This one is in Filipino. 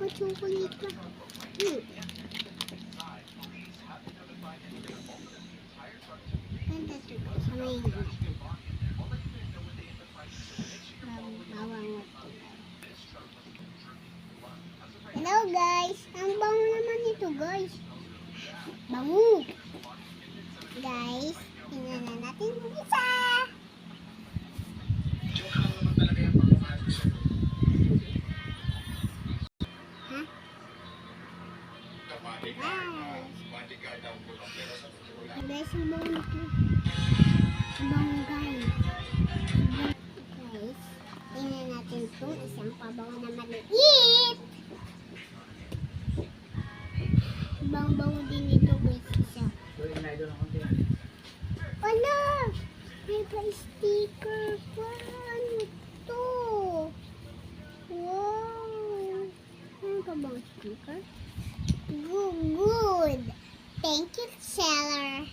chocolate ka. Ganda ito guys. Samayin natin. Bawang. Hello guys. Ang bango naman ito guys. Bango. Guys, tingnan na natin yung isa. Guys, ang bango nito. Ang bango guys. Guys, tingnan natin itong isang pabango na maliit. Bango-bango din ito guys. Isa. Wala! May pa-sticker pa. Ano to? Wow! Ano ka bang sticker? Good! Thank you, seller.